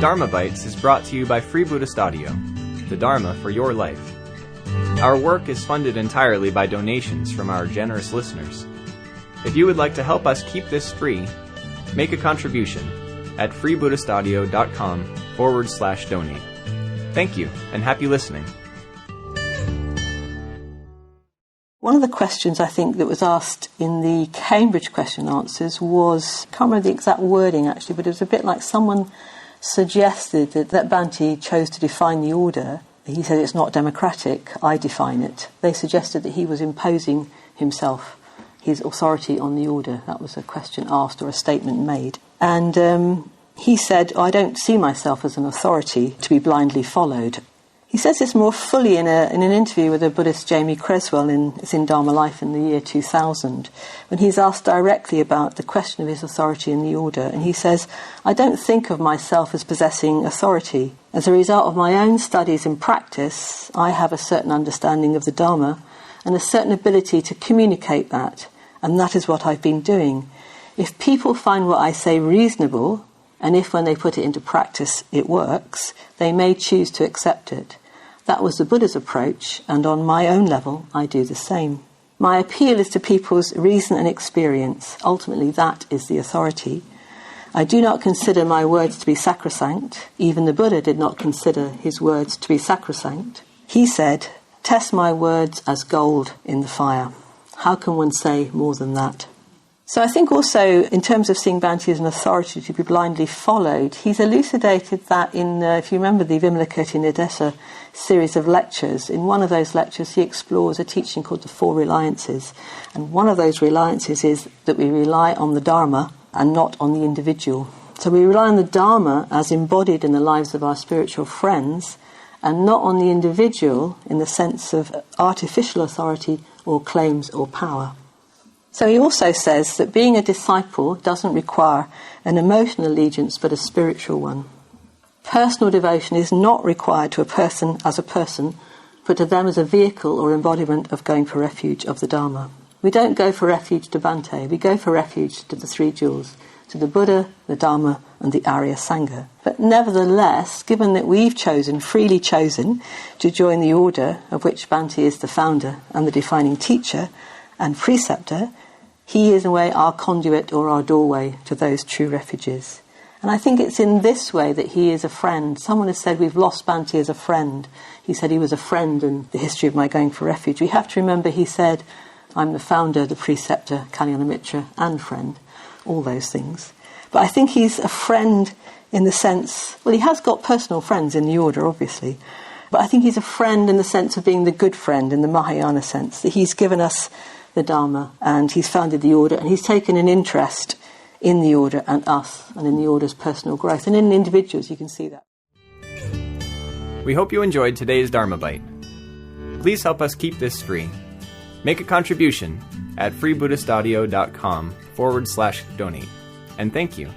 Dharma Bites is brought to you by Free Buddhist Audio, the Dharma for your life. Our work is funded entirely by donations from our generous listeners. If you would like to help us keep this free, make a contribution at freebuddhistaudio.com/donate. Thank you, and happy listening. One of the questions I think that was asked in the Cambridge question and answers was, I can't remember the exact wording actually, but it was a bit like someone suggested that Bhante chose to define the order. He said it's not democratic, I define it. They suggested that he was imposing himself, his authority on the order. That was a question asked or a statement made. And he said, I don't see myself as an authority to be blindly followed. He says this more fully in an interview with the Buddhist Jamie Creswell in Dharma Life in the year 2000, when he's asked directly about the question of his authority in the order. And he says, I don't think of myself as possessing authority. As a result of my own studies and practice, I have a certain understanding of the Dharma and a certain ability to communicate that. And that is what I've been doing. If people find what I say reasonable, and if when they put it into practice it works, they may choose to accept it. That was the Buddha's approach, and on my own level, I do the same. My appeal is to people's reason and experience. Ultimately, that is the authority. I do not consider my words to be sacrosanct. Even the Buddha did not consider his words to be sacrosanct. He said, test my words as gold in the fire. How can one say more than that? So I think also, in terms of seeing Bhante as an authority to be blindly followed, he's elucidated that in, if you remember the Vimalakirti Nidesa series of lectures, in one of those lectures he explores a teaching called the Four Reliances. And one of those reliances is that we rely on the Dharma and not on the individual. So we rely on the Dharma as embodied in the lives of our spiritual friends, and not on the individual in the sense of artificial authority or claims or power. So he also says that being a disciple doesn't require an emotional allegiance but a spiritual one. Personal devotion is not required to a person as a person, but to them as a vehicle or embodiment of going for refuge of the Dharma. We don't go for refuge to Bhante, we go for refuge to the three jewels, to the Buddha, the Dharma and the Arya Sangha. But nevertheless, given that we've freely chosen, to join the order of which Bhante is the founder and the defining teacher and preceptor, he is in a way our conduit or our doorway to those true refuges. And I think it's in this way that he is a friend. Someone has said we've lost Bhante as a friend. He said he was a friend in the history of my going for refuge. We have to remember he said, I'm the founder, the preceptor, Kalyana Mitra, and friend, all those things. But I think he's a friend in the sense, well, he has got personal friends in the order, obviously, but I think he's a friend in the sense of being the good friend in the Mahayana sense, that he's given us the Dharma, and he's founded the order, and he's taken an interest in the order and us, and in the order's personal growth. And in individuals, you can see that. We hope you enjoyed today's Dharma Bite. Please help us keep this free. Make a contribution at freebuddhistaudio.com/donate. And thank you.